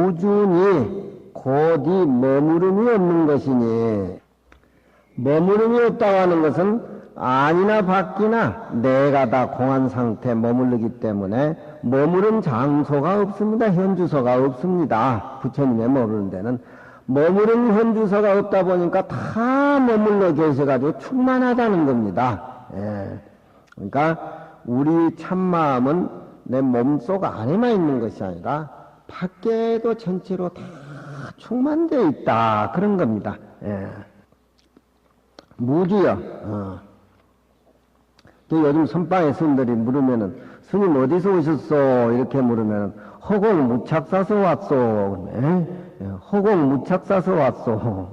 우준이 곧이 머무름이 없는 것이니, 머무름이 없다고 하는 것은 안이나 밖이나 내가 다 공한 상태에 머무르기 때문에 머무른 장소가 없습니다. 현주소가 없습니다. 부처님의 머무른 데는. 머무른 현주소가 없다 보니까 다 머물러 계셔가지고 충만하다는 겁니다. 예. 그러니까 우리 참마음은 내 몸속 안에만 있는 것이 아니라 밖에도 전체로 다 충만되어 있다. 그런 겁니다. 예. 무주요. 또 요즘 선방에 스님들이 물으면은, 스님 어디서 오셨소? 이렇게 물으면은, 허공 무착사서 왔소. 허공 무착사서 왔소.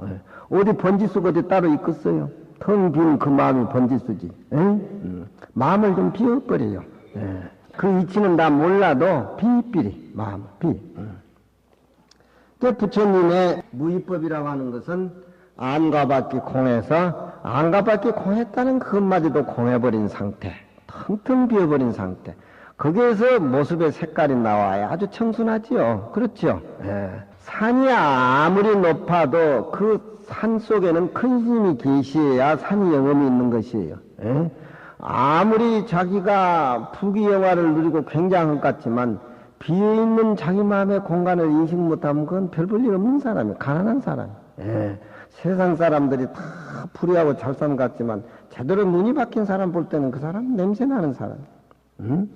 어디 번지수가 어디 따로 있겠어요? 텅 빈 그 마음이 번지수지. 마음을 좀 비워버려요. 그 이치는 다 몰라도 비비리, 마음, 비. 부처님의 무위법이라고 하는 것은 안과 밖이 공해서 안과 밖이 공했다는 그것마저도 공해버린 상태, 텅텅 비어버린 상태. 거기에서 모습의 색깔이 나와야 아주 청순하지요. 그렇죠? 예. 산이 아무리 높아도 그 산 속에는 큰 스님이 계시어야 산이 영험이 있는 것이에요. 예? 아무리 자기가 부귀영화를 누리고 굉장한 것 같지만 비어있는 자기 마음의 공간을 인식 못하면 그건 별 볼 일 없는 사람이에요. 가난한 사람. 예. 세상 사람들이 다 불의하고 잘 사는 것 같지만 제대로 눈이 박힌 사람 볼 때는 그 사람 냄새나는 사람. 응?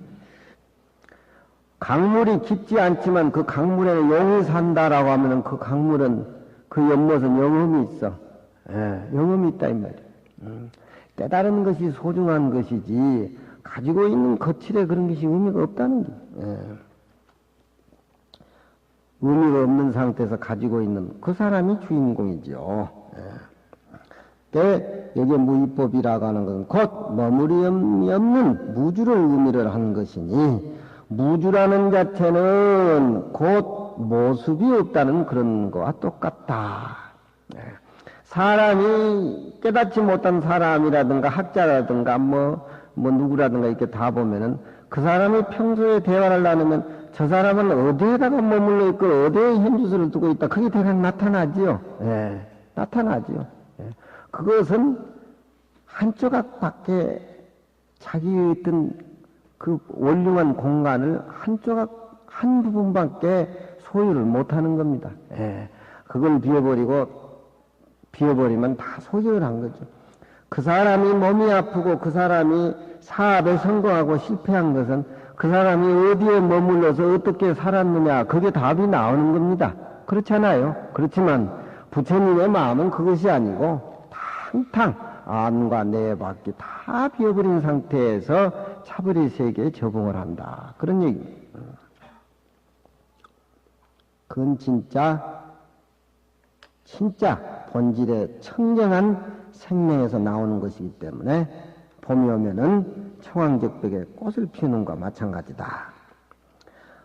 강물이 깊지 않지만 그 강물에는 용이 산다라고 하면은 그 강물은 그 연못은 영험이 있어. 예, 영험이 있다 이 말이야. 깨달은 것이 소중한 것이지 가지고 있는 거칠에 그런 것이 의미가 없다는 게. 예. 의미가 없는 상태에서 가지고 있는 그 사람이 주인공이죠. 예. 여기에 무위법이라고 하는 것은 곧 머무림이 없는 무주를 의미를 하는 것이니, 무주라는 자체는 곧 모습이 없다는 그런 거와 똑같다. 예. 사람이 깨닫지 못한 사람이라든가 학자라든가 뭐 누구라든가 이렇게 다 보면은 그 사람이 평소에 대화를 나누면 저 사람은 어디에다가 머물러 있고 어디에 현주소를 두고 있다. 그게 대강 나타나지요. 예, 나타나지요. 예. 그것은 한 조각 밖에 자기의 어떤 그 원흉한 공간을 한 조각, 한 부분밖에 소유를 못하는 겁니다. 예. 그걸 비워버리면 다 소유를 한 거죠. 그 사람이 몸이 아프고 그 사람이 사업에 성공하고 실패한 것은 그 사람이 어디에 머물러서 어떻게 살았느냐, 그게 답이 나오는 겁니다. 그렇잖아요. 그렇지만 부처님의 마음은 그것이 아니고 탕탕 안과 내 밖이 다 비어버린 상태에서 차별의 세계에 적응을 한다. 그런 얘기입니다. 그건 진짜 본질의 청정한 생명에서 나오는 것이기 때문에 봄이 오면은 청황적벽에 꽃을 피우는 것과 마찬가지다.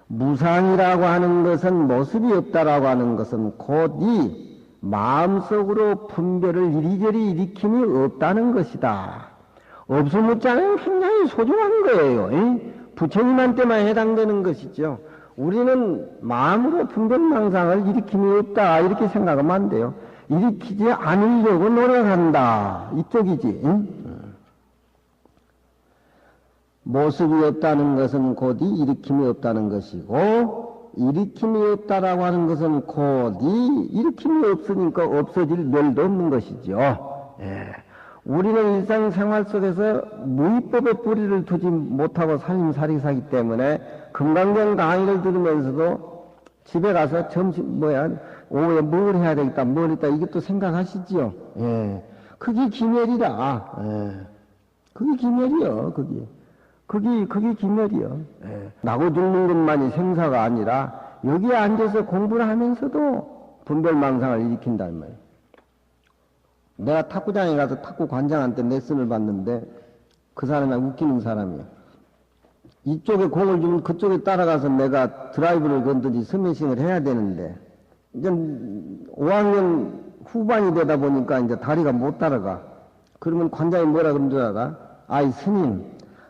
무상이라고 하는 것은, 모습이 없다라고 하는 것은 곧 이 마음속으로 분별을 이리저리 일으킴이 없다는 것이다. 없음무자는 굉장히 소중한 거예요. 부처님한테만 해당되는 것이죠. 우리는 마음으로 분별망상을 일으킴이 없다 이렇게 생각하면 안 돼요. 일으키지 않으려고 노력한다 이쪽이지. 모습이 없다는 것은 곧이 일으킴이 없다는 것이고, 일으킴이 없다라고 하는 것은 곧이 일으킴이 없으니까 없어질 멸도 없는 것이죠. 예. 우리는 일상생활 속에서 무위법의 뿌리를 두지 못하고 살림살이 사기 때문에 금강경 강의를 들으면서도 집에 가서 오후에 뭘 해야 되겠다, 뭘 했다, 이것도 생각하시지요. 예. 그게 기멸이다. 예. 그게 기멸이요, 그게. 그게 기멸이요. 예. 나고 죽는 것만이 생사가 아니라 여기에 앉아서 공부를 하면서도 분별망상을 일으킨단 말이에요. 내가 탁구장에 가서 탁구 관장한테 레슨을 받는데 그 사람이 웃기는 사람이에요. 이쪽에 공을 주면 그쪽에 따라가서 내가 드라이브를 건든지 스매싱을 해야 되는데, 이제 5학년 후반이 되다 보니까 이제 다리가 못 따라가. 그러면 관장이 뭐라 그런 줄 알아? 아이 스님,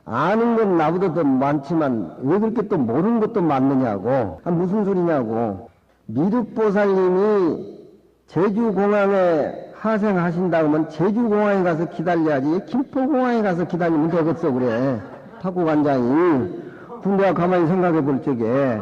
아는 건 나보다 더 많지만 왜 그렇게 또 모르는 것도 많느냐고. 무슨 소리냐고. 미륵보살님이 제주공항에 하생하신다고 하면 제주공항에 가서 기다려야지 김포공항에 가서 기다리면 되겠어 그래. 탁구관장이 군대가 가만히 생각해 볼 적에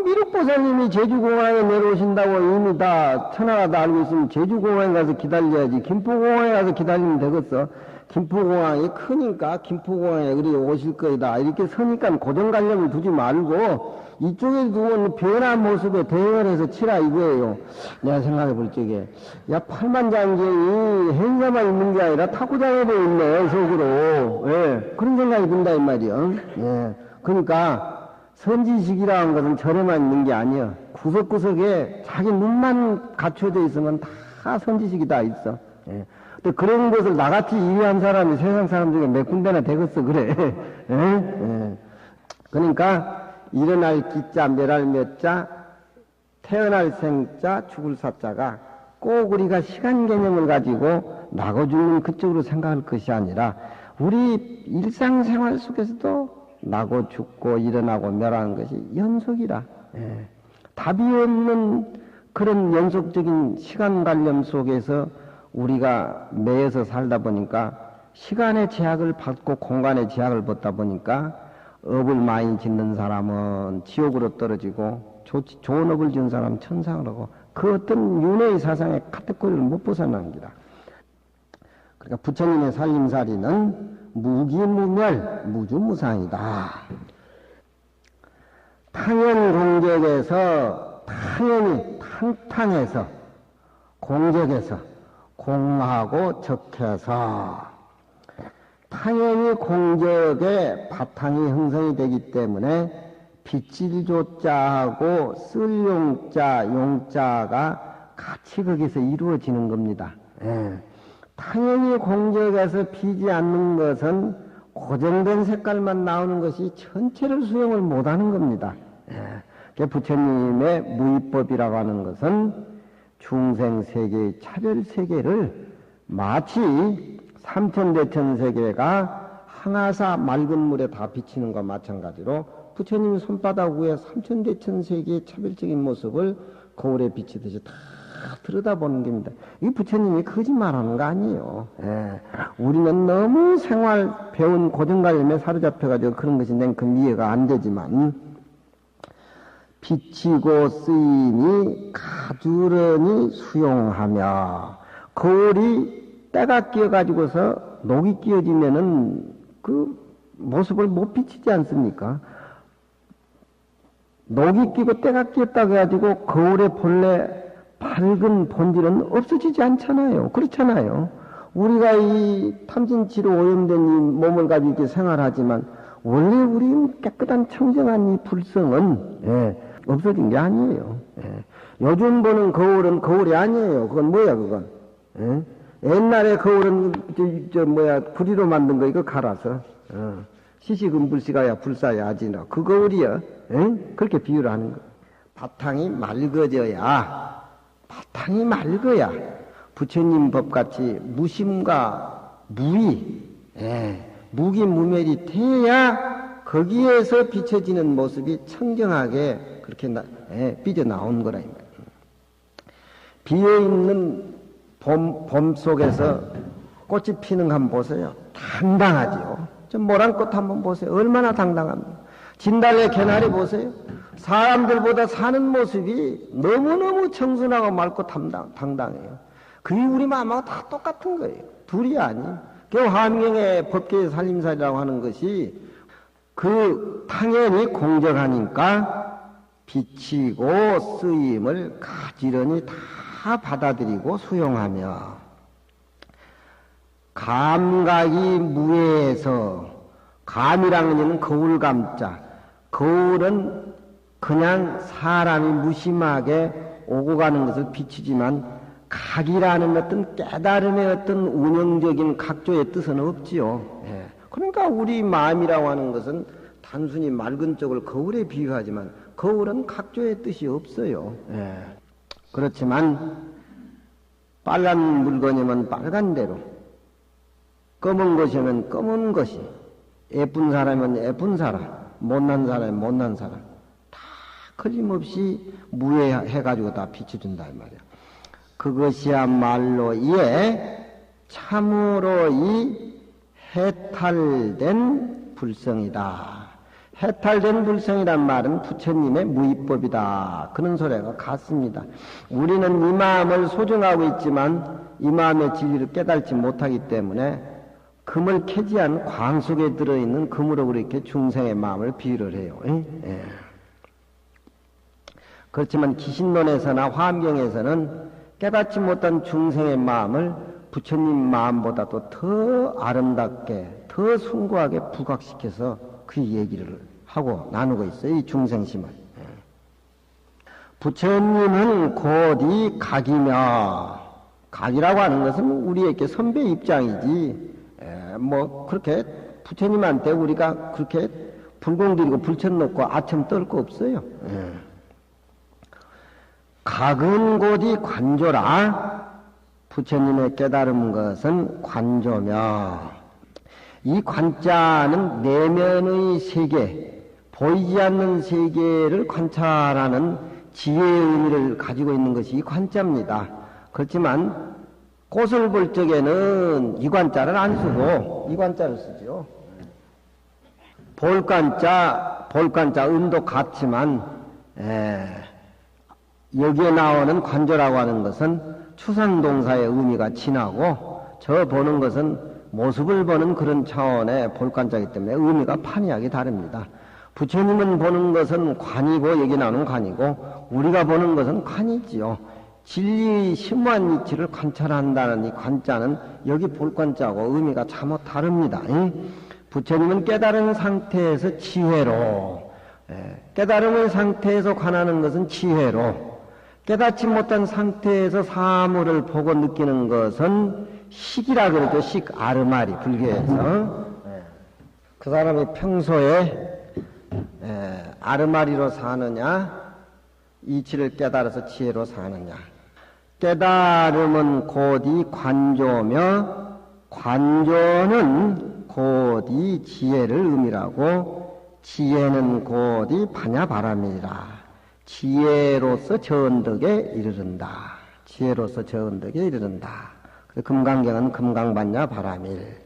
미륵보살님이 제주공항에 내려오신다고 이미 다 천하가 다 알고 있으면 제주공항에 가서 기다려야지 김포공항에 가서 기다리면 되겠어. 김포공항이 크니까 김포공항에 그리 오실 거이다 이렇게 서니까 고정관념을 두지 말고 이쪽에 두고 변한 모습에 대응을 해서 치라 이거예요. 내가 생각해 볼 적에 팔만장경이 행사만 있는 게 아니라 탁구장에도 있네 속으로. 예, 그런 생각이 든다 이 말이요. 예, 그러니까 선지식이라는 것은 절에만 있는 게 아니야. 구석구석에 자기 눈만 갖춰져 있으면 다 선지식이 다 있어. 예. 근데 그런 것을 나같이 이해한 사람이 세상 사람 중에 몇 군데나 되겠어 그래. 예? 예. 그러니까 일어날 기자, 멸할 몇자, 태어날 생자, 죽을 사자가 꼭 우리가 시간 개념을 가지고 나고 죽는 그쪽으로 생각할 것이 아니라 우리 일상생활 속에서도 나고 죽고 일어나고 멸하는 것이 연속이라. 예. 답이 없는 그런 연속적인 시간 관념 속에서 우리가 매여서 살다 보니까 시간의 제약을 받고 공간의 제약을 받다 보니까 업을 많이 짓는 사람은 지옥으로 떨어지고 좋은 업을 지은 사람은 천상을 하고 그 어떤 윤회의 사상의 카테고리를 못 벗어나는 기다. 그러니까 부처님의 살림살이는 무기무멸 무주무상이다. 탕연공적에서 당연히 탕탕해서 공적에서 공하고 적해서 당연히 공적의 바탕이 형성이 되기 때문에 빚질 조자하고 쓸 용자, 용자가 같이 거기서 이루어지는 겁니다. 예. 당연히 공적에서 비지 않는 것은 고정된 색깔만 나오는 것이 전체를 수용을 못하는 겁니다. 예. 부처님의 무위법이라고 하는 것은 중생세계의 차별세계를 마치 삼천대천세계가 항아사 맑은 물에 다 비치는 것과 마찬가지로 부처님이 손바닥 위에 삼천대천세계의 차별적인 모습을 거울에 비치듯이 다 들여다보는 겁니다. 이 부처님이 거짓말하는 거 아니에요. 예. 우리는 너무 생활 배운 고정관념에 사로잡혀가지고 그런 것이 냉큼 이해가 안 되지만 비치고 쓰임이 가주러니 수용하며 거울이 때가 끼어가지고서 녹이 끼어지면은 그 모습을 못 비치지 않습니까? 녹이 끼고 때가 끼었다고 해가지고 거울의 본래 밝은 본질은 없어지지 않잖아요. 그렇잖아요. 우리가 이 탐진치로 오염된 이 몸을 가지고 이렇게 생활하지만 원래 우리 깨끗한 청정한 이 불성은 예, 없어진 게 아니에요. 예. 요즘 보는 거울은 거울이 아니에요. 그건 뭐야 그건? 예? 옛날에 거울은 구리로 만든 거 이거 갈아서 시시금불씨가야 불사야 아지나 그 거울이야. 예? 그렇게 비유를 하는 거. 바탕이 맑아져야 바탕이 맑어야 부처님 법같이 무심과 무의, 무기무멸이 돼야 거기에서 비춰지는 모습이 청정하게 그렇게 삐져나온 거라. 비어있는 봄 속에서 꽃이 피는 거 한번 보세요. 당당하지요. 좀 모란꽃 한번 보세요. 얼마나 당당합니까? 진달래 개나리 보세요. 사람들보다 사는 모습이 너무너무 청순하고 맑고 당당해요. 그게 우리 마음하고 다 똑같은 거예요. 둘이 아니에요. 그 화명의 법계의 살림살이라고 하는 것이 그 당연히 공정하니까 비치고 쓰임을 가지런히 다 받아들이고 수용하며 감각이 무해에서 감이라는 것은 거울 감자 거울은 그냥 사람이 무심하게 오고 가는 것을 비추지만 각이라는 어떤 깨달음의 어떤 운영적인 각조의 뜻은 없지요. 예. 그러니까 우리 마음이라고 하는 것은 단순히 맑은 쪽을 거울에 비유하지만 거울은 각조의 뜻이 없어요. 예. 그렇지만 빨간 물건이면 빨간 대로 검은 것이면 검은 것이 예쁜 사람이면 예쁜 사람 못난 사람이면 못난 사람 다 틀림없이 무해해가지고 다 비춰준다 이 말이야. 그것이야말로 참으로 이 해탈된 불성이다. 해탈된 불성이란 말은 부처님의 무위법이다. 그런 소리가 같습니다. 우리는 이 마음을 소중하고 있지만 이 마음의 진리를 깨달지 못하기 때문에 금을 캐지한 광 속에 들어있는 금으로 그렇게 중생의 마음을 비유를 해요. 예. 그렇지만 기신론에서나 화엄경에서는 깨닫지 못한 중생의 마음을 부처님 마음보다도 더 아름답게, 더 숭고하게 부각시켜서 그 얘기를 하고 나누고 있어요. 이 중생심을. 부처님은 곧 이 각이며, 각이라고 하는 것은 우리에게 선배 입장이지, 뭐 그렇게 부처님한테 우리가 그렇게 불공 드리고 불천 놓고 아첨 떨 거 없어요. 각은 곧이 관조라. 부처님의 깨달은 것은 관조며, 이 관자는 내면의 세계, 보이지 않는 세계를 관찰하는 지혜의 의미를 가지고 있는 것이 이 관자입니다. 그렇지만 꽃을 볼 적에는 이 관자를 안 쓰고 이 관자를 쓰죠. 볼관자 음도 같지만 여기에 나오는 관조라고 하는 것은 추상동사의 의미가 진하고, 저 보는 것은 모습을 보는 그런 차원의 볼관자이기 때문에 의미가 판이하게 다릅니다. 부처님은 보는 것은 관이고, 여기 나오는 관이고, 우리가 보는 것은 관이지요. 진리의 심오한 이치를 관찰한다는 이 관자는 여기 볼관자고 의미가 참못 다릅니다. 부처님은 깨달은 상태에서 지혜로, 깨달음의 상태에서 관하는 것은 지혜로, 깨닫지 못한 상태에서 사물을 보고 느끼는 것은 식이라 그러죠. 식, 아르마리, 불교에서. 그 사람이 평소에 아르마리로 사느냐, 이치를 깨달아서 지혜로 사느냐. 깨달음은 곧이 관조며, 관조는 곧이 지혜를 의미하고, 지혜는 곧이 반야바람이라. 지혜로서 저언덕에 이르른다. 지혜로서 저언덕에 이르른다. 금강경은 금강반야 바람일.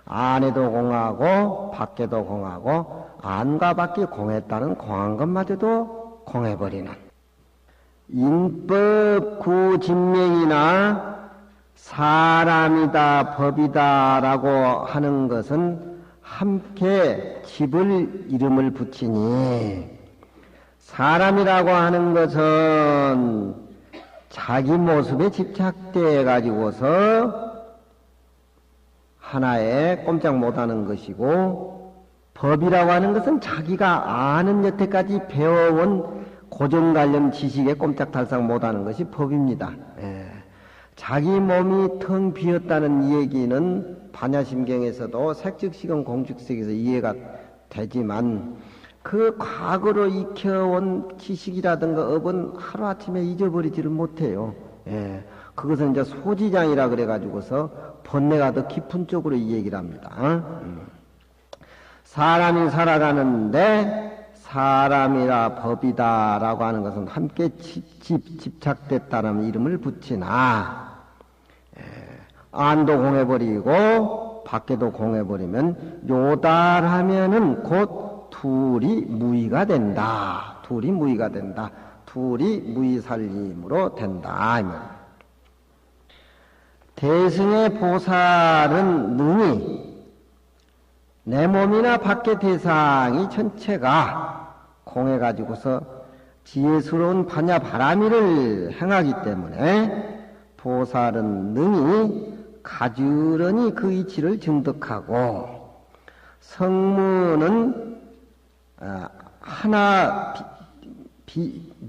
안에도 공하고 밖에도 공하고, 안과 밖이 공했다는 공한 것마저도 공해버리는. 인법 구진명이나 사람이다 법이다 라고 하는 것은 함께 집을 이름을 붙이니, 사람이라고 하는 것은 자기 모습에 집착돼 가지고서 하나에 꼼짝 못하는 것이고, 법이라고 하는 것은 자기가 아는 여태까지 배워온 고정관련 지식에 꼼짝달싹 못하는 것이 법입니다. 자기 몸이 텅 비었다는 이 얘기는 반야심경에서도 색즉시경 공즉색에서 이해가 되지만, 그 과거로 익혀온 지식이라든가 업은 하루아침에 잊어버리지를 못해요. 그것은 이제 소지장이라 그래가지고서 번뇌가 더 깊은 쪽으로 이 얘기를 합니다. 사람이 살아가는데 사람이라 법이다 라고 하는 것은 함께 집착됐다는 이름을 붙이나, 안도 공해버리고 밖에도 공해버리면 요달하면은 곧 둘이 무의가 된다. 둘이 무의가 된다. 둘이 무의살림으로 된다. 대승의 보살은 능히 내 몸이나 밖의 대상이 전체가 공해가지고서 지혜스러운 반야 바라미를 행하기 때문에 보살은 능히 가지런히 그 이치를 증득하고, 성문은 하나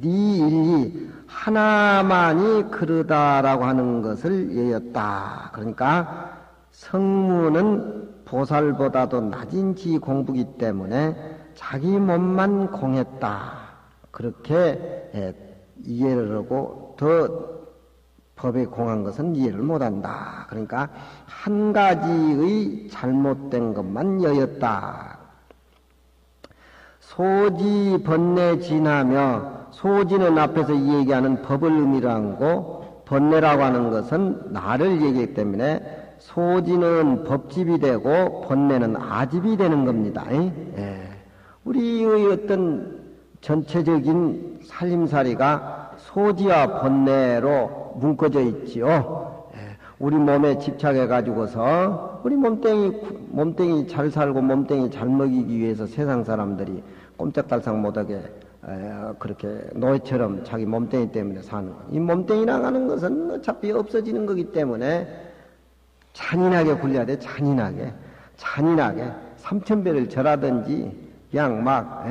니일리 하나만이 그르다라고 하는 것을 예였다. 그러니까 성문은 보살보다도 낮은 지 공부기 때문에 자기 몸만 공했다. 그렇게 이해를 하고, 더 법에 공한 것은 이해를 못한다. 그러니까 한 가지의 잘못된 것만 여였다. 소지 번뇌 진하며, 소지는 앞에서 이 얘기하는 법을 의미하는 거고, 번뇌라고 하는 것은 나를 얘기하기 때문에 소지는 법집이 되고 번뇌는 아집이 되는 겁니다. 예. 우리의 어떤 전체적인 살림살이가 소지와 번뇌로 묶어져 있지요. 예. 우리 몸에 집착해 가지고서 우리 몸뚱이 잘 살고 몸뚱이 잘 먹이기 위해서 세상 사람들이 꼼짝달싹 못하게 그렇게 노예처럼 자기 몸뚱이 때문에 사는 거예요. 이 몸뚱이라고 하는 것은 어차피 없어지는 거기 때문에 잔인하게 굴려야 돼. 잔인하게 3,000배를 절하든지 그냥 막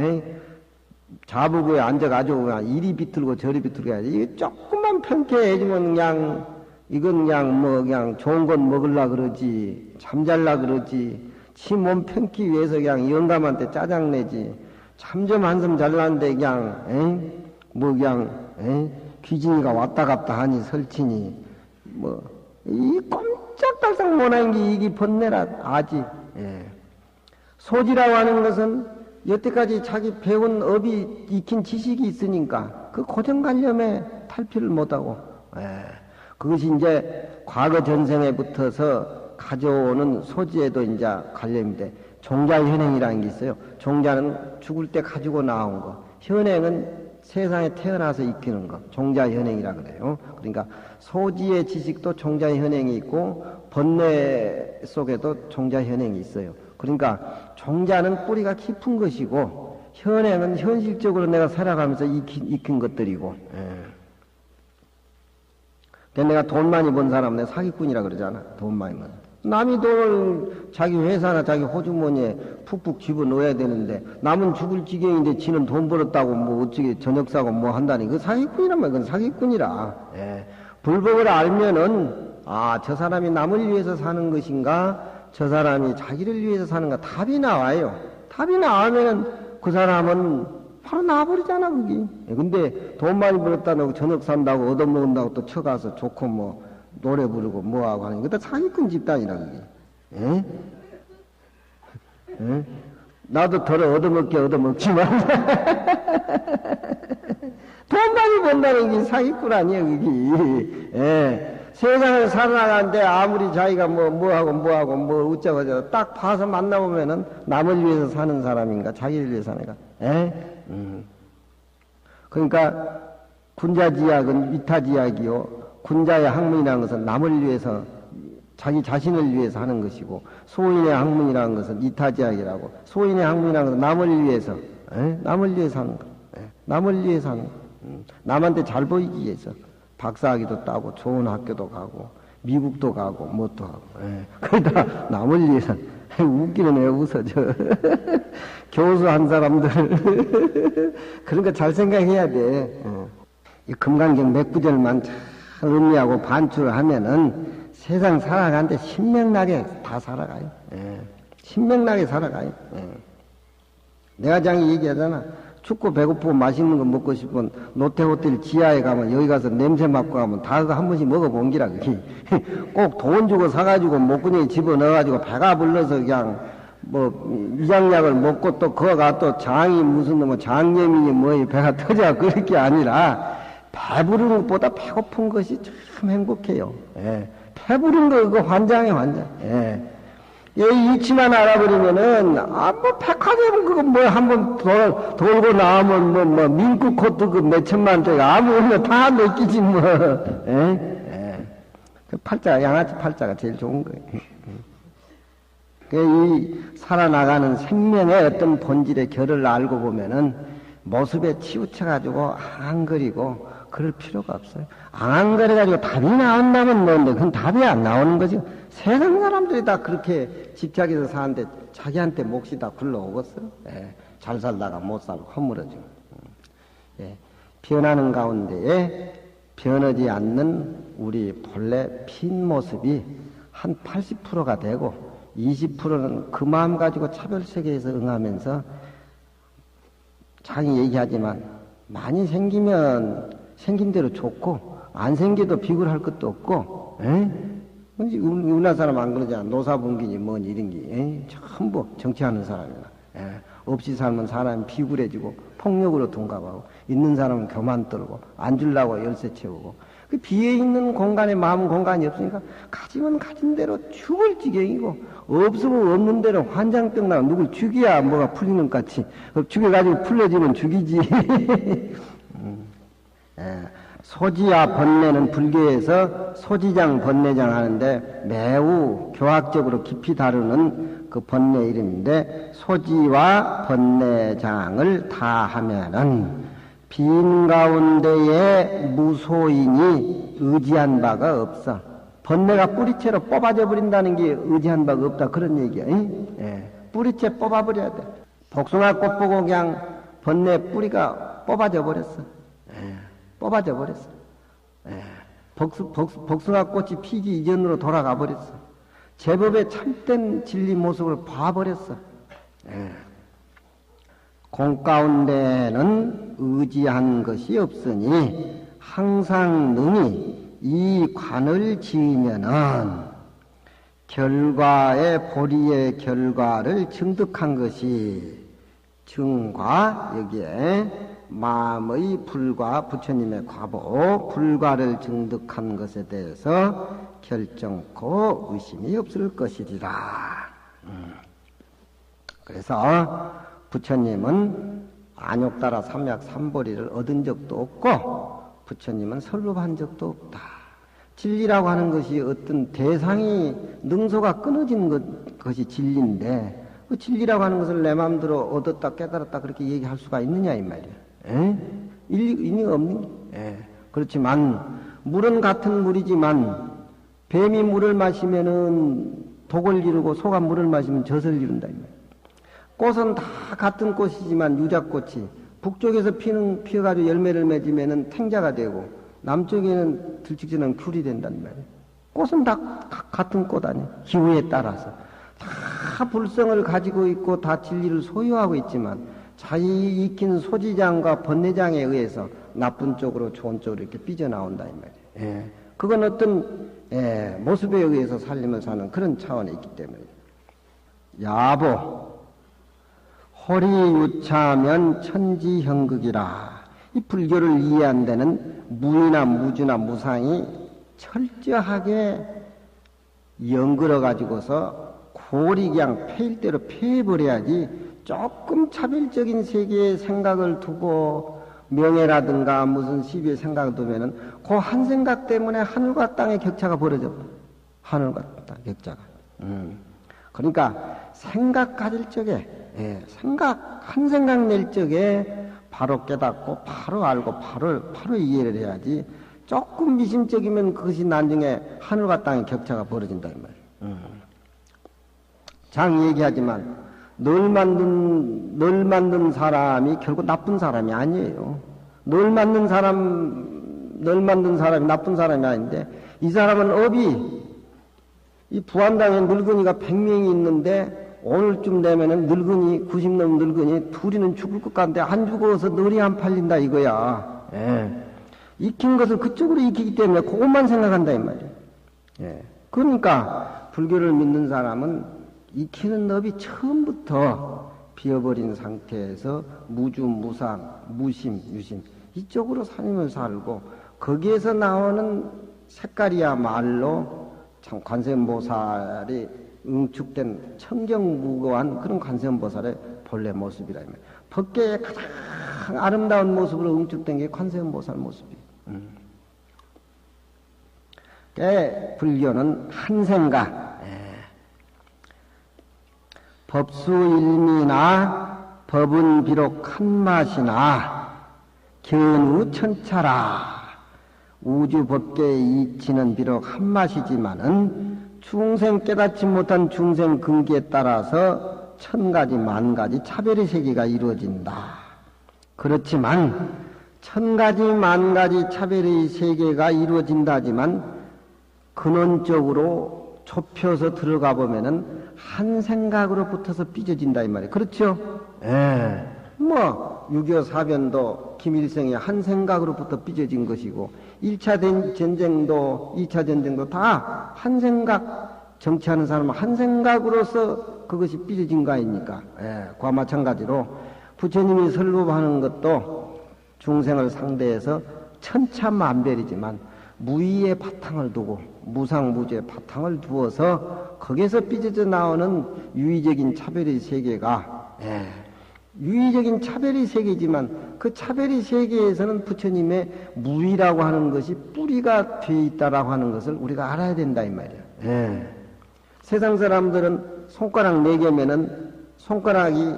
자부구에 앉아가지고 그냥 이리 비틀고 저리 비틀고 해야지. 이게 조금만 평쾌해지면 그냥 이건 그냥 좋은 건 먹으려 그러지, 잠잘라 그러지, 지 몸 평기 위해서 그냥 영감한테 짜장내지, 참 좀 한숨 잘라는데 그냥 귀진이가 왔다 갔다 하니 설치니 이 꼼짝달싹 못하는 게 이게 번뇌라 아지. 예. 소지라고 하는 것은 여태까지 자기 배운 업이 익힌 지식이 있으니까 그 고정관념에 탈피를 못하고, 그것이 이제 과거 전생에 붙어서 가져오는 소지에도 이제 관념이 돼. 종자현행이라는 게 있어요. 종자는 죽을 때 가지고 나온 거, 현행은 세상에 태어나서 익히는 거, 종자현행이라 그래요. 그러니까 소지의 지식도 종자현행이 있고 번뇌 속에도 종자현행이 있어요. 그러니까 종자는 뿌리가 깊은 것이고 현행은 현실적으로 내가 살아가면서 익힌 것들이고. 내가 돈 많이 번 사람 내가 사기꾼이라 그러잖아. 돈 많이 번. 남이 돈을 자기 회사나 자기 호주머니에 푹푹 집어넣어야 되는데 남은 죽을 지경인데 지는 돈 벌었다고 어떻게 저녁 사고 한다니. 그 사기꾼이란 말이야. 그건 사기꾼이라. 불법을 알면은 저 사람이 남을 위해서 사는 것인가, 저 사람이 자기를 위해서 사는가 답이 나와요. 답이 나오면은 그 사람은 바로 나와버리잖아, 그게. 근데 돈 많이 벌었다고 저녁 산다고 얻어먹는다고 또 쳐가서 좋고 노래 부르고 하고 하는 게 다 사기꾼 집단이라, 그게. 나도 덜 얻어먹지만. 돈 많이 번다는 게 사기꾼 아니에요, 그게. 세상을 살아나가는데 아무리 자기가 뭐하고 어쩌고 딱 봐서 만나보면은 남을 위해서 사는 사람인가, 자기를 위해서 사는가. 그러니까 군자지약은 위타지약이요. 군자의 학문이라는 것은 남을 위해서, 자기 자신을 위해서 하는 것이고, 소인의 학문이라는 것은 이타지약이라고. 소인의 학문이라는 것은 남을 위해서, 남을 위해서 하는 거. 남을 위해서 하는 거. 남한테 잘 보이기 위해서. 박사학위도 따고, 좋은 학교도 가고, 미국도 가고, 뭣도 하고. 그러다 남을 위해서. 웃기는 애 웃어져. 교수 한 사람들. 그러니까 잘 생각해야 돼. 이 금강경 몇 구절만 잘 음미하고 반출을 하면은 세상 살아가는데 신명나게 다 살아가요. 신명나게 살아가요. 내가 장이 얘기하잖아. 춥고 배고프고 맛있는 거 먹고 싶으면 롯데호텔 지하에 가면, 여기 가서 냄새 맡고 가면 다 그거 한 번씩 먹어본 기라, 그게. 꼭 돈 주고 사가지고 목구멍에 집어넣어가지고 배가 불러서 그냥 위장약을 먹고 또 그거가 또 장이 무슨 장염이니 배가 터져, 그럴 게 아니라 배부른 것보다 배고픈 것이 참 행복해요. 배부른 거 그거 환장해, 환장. 이 이치만 알아버리면은 백화점 그거 한번 돌고 나오면 민국 코트 그 몇천만 원짜리가 아무거나 다 느끼지 그 팔자가, 양아치 팔자가 제일 좋은 거예요. 이 살아나가는 생명의 어떤 본질의 결을 알고 보면은 모습에 치우쳐가지고 앙앙거리고 그럴 필요가 없어요. 앙앙거려가지고 답이 나온다면 뭔데, 그건 답이 안 나오는 거지. 세상 사람들이 다 그렇게 집착해서 사는데 자기한테 몫이 다 굴러오겠어요. 잘 살다가 못 살고 허물어지고. 변하는 가운데에 변하지 않는 우리 본래 핀 모습이 한 80%가 되고 20%는 그 마음 가지고 차별세계에서 응하면서 장이 얘기하지만 많이 생기면 생긴 대로 좋고 안 생겨도 비굴할 것도 없고. 우리나라 사람 안 그러잖아. 노사분기니 이런 게 전부 정치하는 사람이나 없이 살면 사람이 비굴해지고 폭력으로 둔갑하고 있는 사람은 교만 떨고 안 주려고 열쇠 채우고 그 비어있는 공간에 마음 공간이 없으니까 가지면 가진 대로 죽을 지경이고 없으면 없는 대로 환장병 나고 누굴 죽여야 뭐가 풀리는 것 같이 죽여가지고 풀려지면 죽이지. 소지와 번뇌는 불교에서 소지장 번뇌장 하는데 매우 교학적으로 깊이 다루는 그 번뇌 이름인데 소지와 번뇌장을 다 하면은 빈 가운데에 무소인이 의지한 바가 없어. 번뇌가 뿌리채로 뽑아져 버린다는 게 의지한 바가 없다 그런 얘기야. 예. 뿌리채 뽑아버려야 돼. 복숭아 꽃 보고 그냥 번뇌 뿌리가 뽑아져 버렸어. 예. 뽑아져 버렸어. 예. 복숭아 꽃이 피기 이전으로 돌아가 버렸어. 제법의 참된 진리 모습을 봐버렸어. 예. 공 가운데는 의지한 것이 없으니 항상 능히 이 관을 지으면은 결과의 보리의 결과를 증득한 것이 증과 여기에 마음의 불과 부처님의 과보 불과를 증득한 것에 대해서 결정코 의심이 없을 것이리라. 그래서 부처님은 안욕따라 삼약 삼보리를 얻은 적도 없고 부처님은 설법한 적도 없다. 진리라고 하는 것이 어떤 대상이 능소가 끊어진 것이 진리인데 그 진리라고 하는 것을 내 마음대로 얻었다 깨달았다 그렇게 얘기할 수가 있느냐 이 말이야. 일리가 없는 게. 그렇지만 물은 같은 물이지만 뱀이 물을 마시면은 독을 이루고 소가 물을 마시면 젖을 이룬다 이 말이야. 꽃은 다 같은 꽃이지만 유자꽃이 북쪽에서 피어가지고 열매를 맺으면은 탱자가 되고 남쪽에는 들쭉지는 귤이 된단 말이에요. 꽃은 다 같은 꽃 아니에요. 기후에 따라서 다 불성을 가지고 있고 다 진리를 소유하고 있지만 자기 익힌 소지장과 번뇌장에 의해서 나쁜 쪽으로 좋은 쪽으로 이렇게 삐져나온다 이 말이에요. 그건 어떤 모습에 의해서 살림을 사는 그런 차원에 있기 때문에 야보 호리유차하면 천지형극이라. 이 불교를 이해한 데는 무이나 무주나 무상이 철저하게 연결어 가지고서 골이 그냥 패일 대로 패해버려야지 조금 차별적인 세계의 생각을 두고 명예라든가 무슨 시비의 생각을 두면은 그 한 생각 때문에 하늘과 땅의 격차가 벌어져. 하늘과 땅의 격차가. 그러니까 생각 가질 적에 한 생각 낼 적에 바로 깨닫고 바로 알고 바로 이해를 해야지 조금 미심쩍이면 그것이 나중에 하늘과 땅의 격차가 벌어진다 이 말이에요. 장 얘기하지만 널 만든 사람이 결국 나쁜 사람이 아니에요. 널 만든 사람이 나쁜 사람이 아닌데 이 사람은 업이 이 부안당에 늙은이가 100명이 있는데 오늘쯤 되면은 늙은이 90년 늙은이 둘이는 죽을 것 같은데 안 죽어서 널이 안 팔린다 이거야. 익힌 것을 그쪽으로 익히기 때문에 그것만 생각한다 이 말이야. 그러니까 불교를 믿는 사람은 익히는 업이 처음부터 비어버린 상태에서 무주, 무상, 무심, 유심 이쪽으로 삶을 살고 거기에서 나오는 색깔이야말로 참 관세음보살이 응축된 청정무거한 그런 관세음보살의 본래 모습이라 면 법계의 가장 아름다운 모습으로 응축된 게 관세음보살 모습이에요. 불교는 한 생각, 법수일미나 법은 비록 한 맛이나 견우 천차라. 우주 법계의 이치는 비록 한 맛이지만은 중생 깨닫지 못한 중생 근기에 따라서 1000가지 만가지 차별의 세계가 이루어진다. 그렇지만 1000가지 만가지 차별의 세계가 이루어진다지만 근원적으로 좁혀서 들어가 보면은 한 생각으로 붙어서 삐져진다 이 말이에요. 그렇죠? 뭐 6.25 사변도 김일성이 한 생각으로부터 삐져진 것이고 1차 전쟁도 2차 전쟁도 다 한 생각 정치하는 사람은 한 생각으로서 그것이 삐져진 거 아닙니까? 예, 그와 마찬가지로 부처님이 설법하는 것도 중생을 상대해서 천차만별이지만 무의의 바탕을 두고 무상무주의 바탕을 두어서 거기에서 삐져져 나오는 유의적인 차별의 세계가 유의적인 차별의 세계지만 그 차별의 세계에서는 부처님의 무의라고 하는 것이 뿌리가 되어 있다라고 하는 것을 우리가 알아야 된다 이 말이에요. 세상 사람들은 손가락 4개면은 손가락이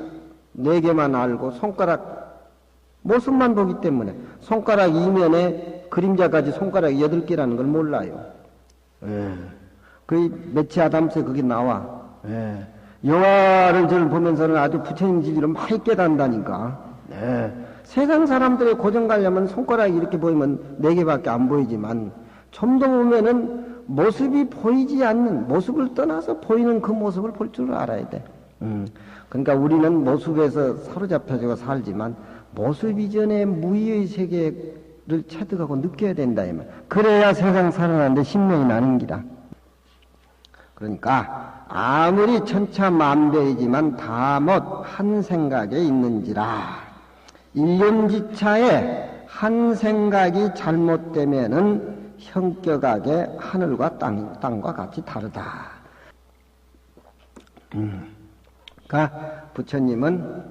4개만 알고 손가락 모습만 보기 때문에 손가락 이면에 그림자까지 손가락이 8개라는 걸 몰라요. 그 매치 아담스에 그게 나와. 영화를 저를 보면서는 아주 부처님 진리를 많이 깨닫는다니까. 세상 사람들의 고정관념은 손가락이 이렇게 보이면 4개밖에 안 보이지만 좀 더 보면은 모습이 보이지 않는, 모습을 떠나서 보이는 그 모습을 볼 줄 알아야 돼. 그러니까 우리는 모습에서 사로잡혀서 살지만 모습 이전의 무의의 세계를 체득하고 느껴야 된다 이 말. 그래야 세상 살아나는데 신명이 나는 기다. 그러니까 아무리 천차만별이지만 다 못 한 생각에 있는지라. 일념지차에 한 생각이 잘못되면은 현격하게 하늘과 땅과 같이 다르다. 그러니까 부처님은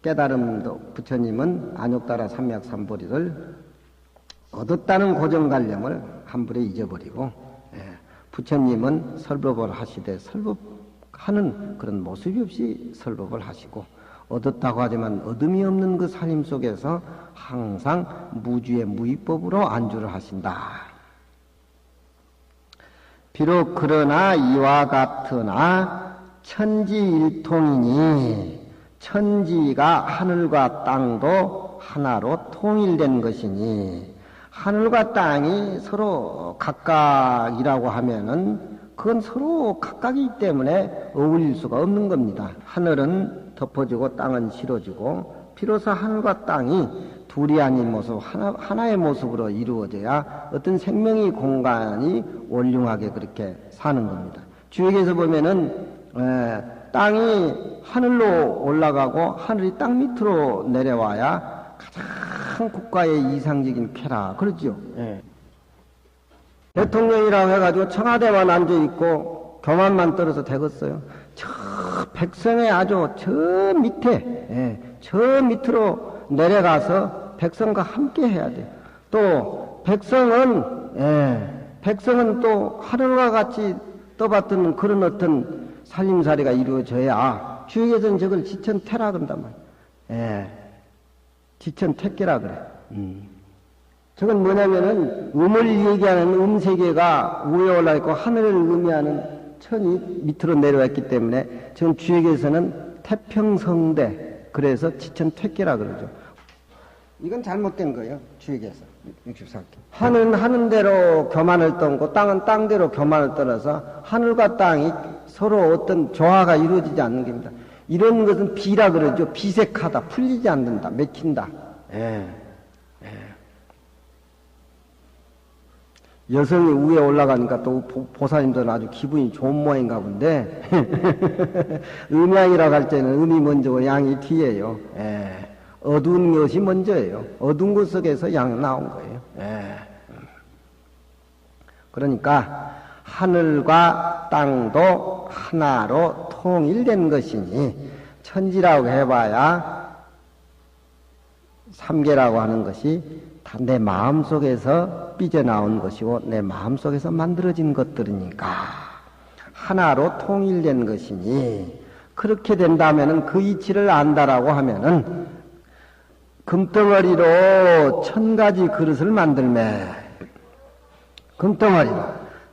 깨달음도 부처님은 안욕따라 삼맥삼보리를 얻었다는 고정관념을 한 번에 잊어버리고 부처님은 설법을 하시되 설법하는 그런 모습이 없이 설법을 하시고 얻었다고 하지만 얻음이 없는 그 삶 속에서 항상 무주의 무위법으로 안주를 하신다. 비록 그러나 이와 같으나 천지일통이니 천지가 하늘과 땅도 하나로 통일된 것이니 하늘과 땅이 서로 각각이라고 하면은 그건 서로 각각이기 때문에 어울릴 수가 없는 겁니다. 하늘은 덮어지고 땅은 실어지고 비로소 하늘과 땅이 둘이 아닌 모습, 하나의 모습으로 이루어져야 어떤 생명의 공간이 원륭하게 그렇게 사는 겁니다. 주역에서 보면은 땅이 하늘로 올라가고 하늘이 땅 밑으로 내려와야 가장 국가의 이상적인 쾌락, 그렇죠? 대통령이라고 해가지고 청와대만 앉아있고 교만만 떨어서 되겠어요. 저 백성의 아주 저 밑에, 저 밑으로 내려가서 백성과 함께 해야 돼. 또 백성은 또 하늘과 같이 떠받드는 그런 어떤 살림살이가 이루어져야 주역에서는 저걸 지천태라 그런단 말이야. 지천태계라 그래. 저건 뭐냐면은 음을 얘기하는 음세계가 위에 올라 있고 하늘을 의미하는 천이 밑으로 내려왔기 때문에 지금 주역에서는 태평성대, 그래서 지천태계라 그러죠. 이건 잘못된 거예요. 주역에서 64개. 하늘은 하는 대로 교만을 떠고 땅은 땅대로 교만을 떠나서 하늘과 땅이 서로 어떤 조화가 이루어지지 않는 겁니다. 이런 것은 비라 그러죠. 비색하다, 풀리지 않는다, 맥힌다. 여성이 위에 올라가니까 또 보사님들은 아주 기분이 좋은 모양인가 본데 음양이라고 할 때는 음이 먼저고 양이 뒤에요. 어두운 것이 먼저예요. 어두운 것 속에서 양 나온 거예요. 그러니까 하늘과 땅도 하나로 통일된 것이니 천지라고 해봐야 삼계라고 하는 것이 다 내 마음속에서 삐져나온 것이고 내 마음속에서 만들어진 것들이니까 하나로 통일된 것이니 그렇게 된다면은 그 이치를 안다라고 하면은 금덩어리로 1000가지 그릇을 만들매 금덩어리로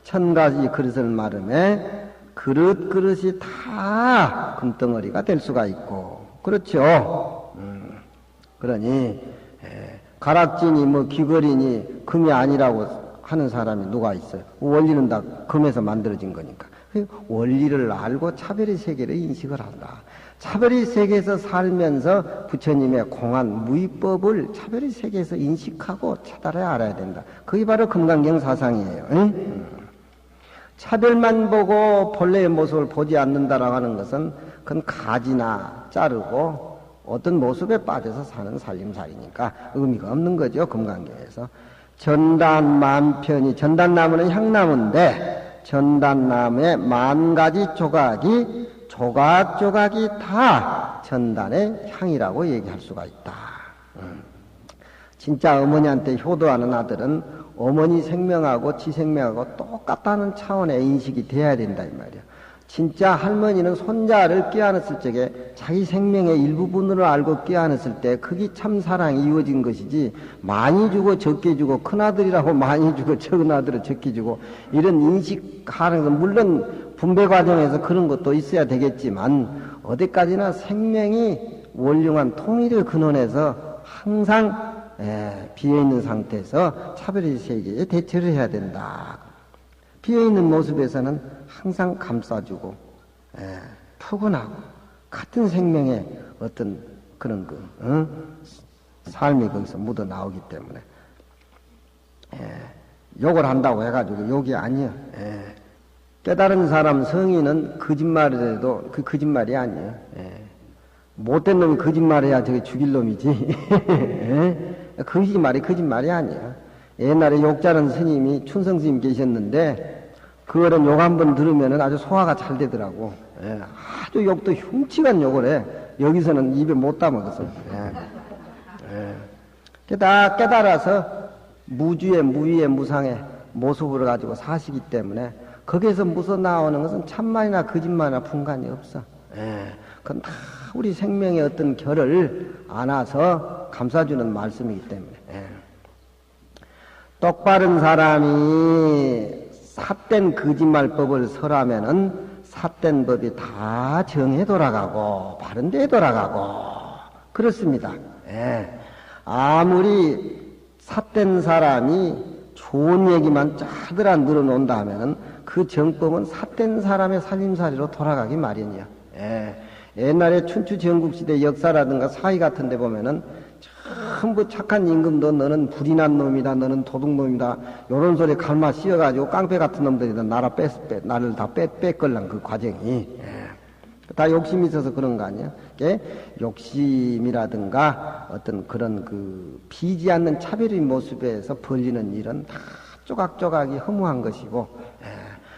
1000가지 그릇을 마름에 그릇이 다 금덩어리가 될 수가 있고 그렇죠. 그러니 가락진이 뭐 귀걸이니 금이 아니라고 하는 사람이 누가 있어요? 원리는 다 금에서 만들어진 거니까. 원리를 알고 차별의 세계를 인식을 한다. 차별의 세계에서 살면서 부처님의 공안 무위법을 차별의 세계에서 인식하고 차달아야 알아야 된다. 그게 바로 금강경 사상이에요. 차별만 보고 본래의 모습을 보지 않는다라고 하는 것은 그건 가지나 자르고 어떤 모습에 빠져서 사는 살림살이니까 의미가 없는 거죠. 금강경에서. 전단만편이, 전단나무는 향나무인데 전단나무의 10,000가지 조각이 조각조각이 다 전단의 향이라고 얘기할 수가 있다. 진짜 어머니한테 효도하는 아들은 어머니 생명하고 지 생명하고 똑같다는 차원의 인식이 돼야 된다 이 말이야. 진짜 할머니는 손자를 껴안았을 적에 자기 생명의 일부분으로 알고 껴안았을 때 그게 참 사랑이 이루어진 것이지, 많이 주고 적게 주고 큰아들이라고 많이 주고 적은아들을 적게 주고 이런 인식하는 건 물론 분배 과정에서 그런 것도 있어야 되겠지만 어디까지나 생명이 원령한 통일의 근원에서 항상 비어있는 상태에서 차별의 세계에 대처를 해야 된다. 비어있는 모습에서는 항상 감싸주고 푸근하고 같은 생명의 어떤 그런 삶이 거기서 묻어 나오기 때문에 욕을 한다고 해가지고 욕이 아니에요. 깨달은 사람 성인은 거짓말을 해도 그 거짓말이 아니에요. 못된 놈이 거짓말해야 저게 죽일 놈이지. 거짓말이 아니에요. 옛날에 욕자는 스님이 춘성스님 계셨는데 그거는 욕 한 번 들으면 아주 소화가 잘 되더라고. 아주 욕도 흉측한 욕을 해. 여기서는 입에 못 담아서. 다 깨달아서 무주의 무위의 무상의 모습을 가지고 사시기 때문에 거기에서 무서 나오는 것은 참말이나 거짓말이나 분간이 없어. 그건 다 우리 생명의 어떤 결을 안아서 감싸주는 말씀이기 때문에. 똑바른 사람이 삿된 거짓말법을 설하면은 삿된 법이 다 정에 돌아가고 바른 데에 돌아가고 그렇습니다. 아무리 삿된 사람이 좋은 얘기만 짜들아 늘어놓는다 하면은 그 정법은 삿된 사람의 살림살이로 돌아가기 마련이야. 옛날에 춘추 전국시대 역사라든가 사회 같은 데 보면은 전부 착한 임금도 너는 불이 난 놈이다, 너는 도둑놈이다, 요런 소리 갈마 씌워가지고 깡패 같은 놈들이 나를 다 뺏걸란 그 과정이. 다 욕심이 있어서 그런 거 아니야? 욕심이라든가 어떤 그런 그 비지 않는 차별의 모습에서 벌리는 일은 다 조각조각이 허무한 것이고,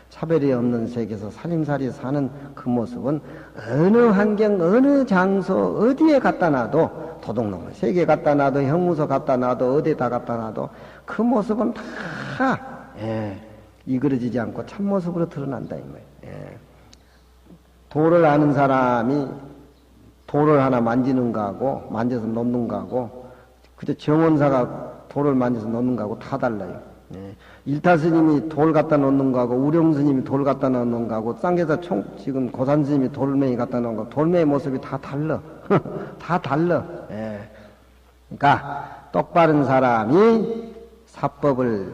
차별이 없는 세계에서 살림살이 사는 그 모습은 어느 환경, 어느 장소, 어디에 갖다 놔도 도둑놈을 세계 갖다 놔도 형무소 갖다 놔도 어디에다 갖다 놔도 그 모습은 다 이그러지지 않고 참모습으로 드러난다 이 말이에요. 돌을 아는 사람이 돌을 하나 만지는 거하고 만져서 놓는 거하고 그저 정원사가 돌을 만져서 놓는 거하고 다 달라요. 일타스님이 돌 갖다 놓는 거하고 우령스님이 돌 갖다 놓는 거하고 쌍계사 지금 고산스님이 돌멩이 갖다 놓는 거 돌멩이 모습이 다 달라. 다 달라. 그러니까 똑바른 사람이 사법을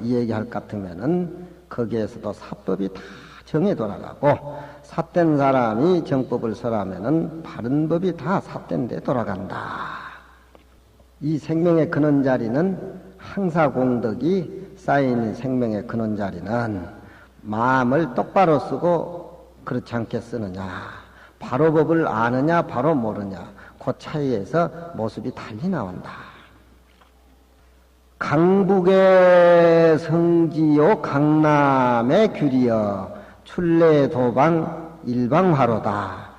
얘기할 것 같으면은 거기에서도 사법이 다 정에 돌아가고 삿된 사람이 정법을 설하면은 바른 법이 다 삿된 데 돌아간다. 이 생명의 근원 자리는 항사공덕이 쌓여있는 생명의 근원 자리는 마음을 똑바로 쓰고 그렇지 않게 쓰느냐, 바로 법을 아느냐 바로 모르냐, 그 차이에서 모습이 달리 나온다. 강북의 성지요 강남의 규리여 출래 도방 일방화로다.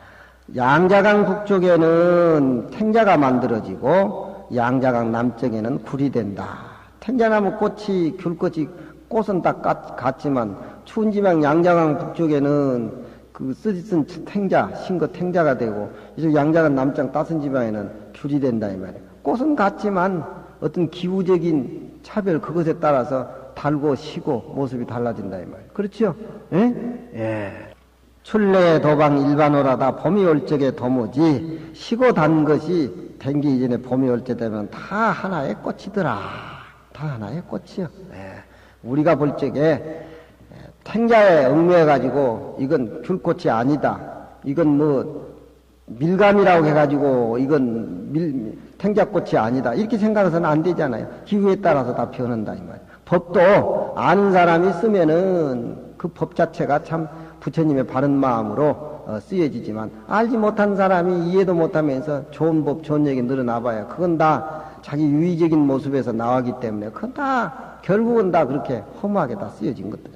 양자강 북쪽에는 탱자가 만들어지고 양자강 남쪽에는 굴이 된다. 탱자나무 꽃이 귤꽃이 꽃은 다 같지만 추운지방 양자강 북쪽에는 그 쓰디쓴 탱자 신거 탱자가 되고 이쪽 양자강 남쪽 따순 지방에는 귤이 된다 이 말이에요. 꽃은 같지만 어떤 기후적인 차별 그것에 따라서 달고 시고 모습이 달라진다 이 말이에요. 그렇죠? 출래 도방 일반호라다. 봄이 올 적에 도무지 시고 단 것이 댕기 이전에 봄이 올 때 되면 다 하나의 꽃이더라. 다 하나의 꽃이요. 우리가 볼 적에 탱자에 얽매여가지고 이건 귤꽃이 아니다. 이건 뭐 밀감이라고 해가지고 이건 탱자꽃이 아니다. 이렇게 생각해서는 안 되잖아요. 기후에 따라서 다 변한다 이 말이에요. 법도 아는 사람이 쓰면은 그 법 자체가 참 부처님의 바른 마음으로 쓰여지지만 알지 못한 사람이 이해도 못하면서 좋은 법, 좋은 얘기 늘어나봐야 그건 다 자기 유의적인 모습에서 나오기 때문에 그건 다 결국은 다 그렇게 허무하게 다 쓰여진 것들.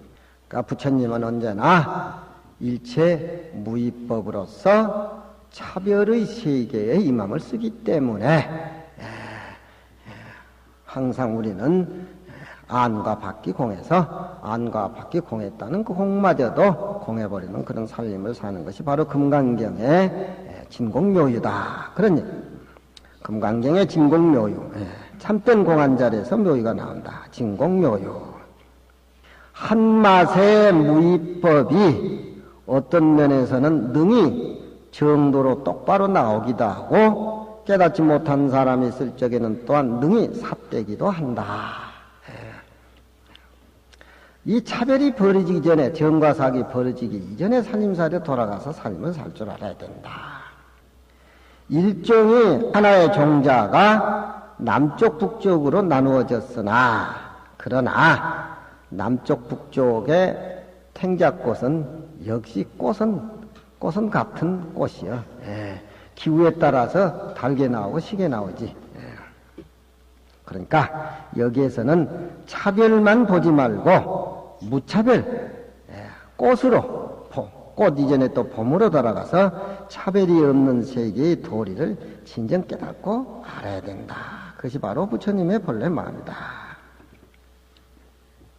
그러니까 부처님은 언제나 일체 무위법으로서 차별의 세계에 이 마음을 쓰기 때문에 항상 우리는 안과 밖이 공해서 안과 밖이 공했다는 그 공마저도 공해버리는 그런 살림을 사는 것이 바로 금강경의 진공묘유다. 그런 얘기. 금강경의 진공묘유. 참된 공안자리에서 묘유가 나온다. 진공묘유. 한맛의 무위법이 어떤 면에서는 능히 정도로 똑바로 나오기도 하고 깨닫지 못한 사람이 있을 적에는 또한 능히 삿대기도 한다. 이 차별이 벌어지기 전에 정과 사기 벌어지기 이전에 살림살이에 돌아가서 살림을 살 줄 알아야 된다. 일종의 하나의 종자가 남쪽 북쪽으로 나누어졌으나 그러나 남쪽 북쪽의 탱자꽃은 역시 꽃은 같은 꽃이요. 기후에 따라서 달게 나오고 시게 나오지. 그러니까 여기에서는 차별만 보지 말고 무차별 꽃으로 꽃 이전에 또 봄으로 돌아가서 차별이 없는 세계의 도리를 진정 깨닫고 알아야 된다. 그것이 바로 부처님의 본래 마음이다.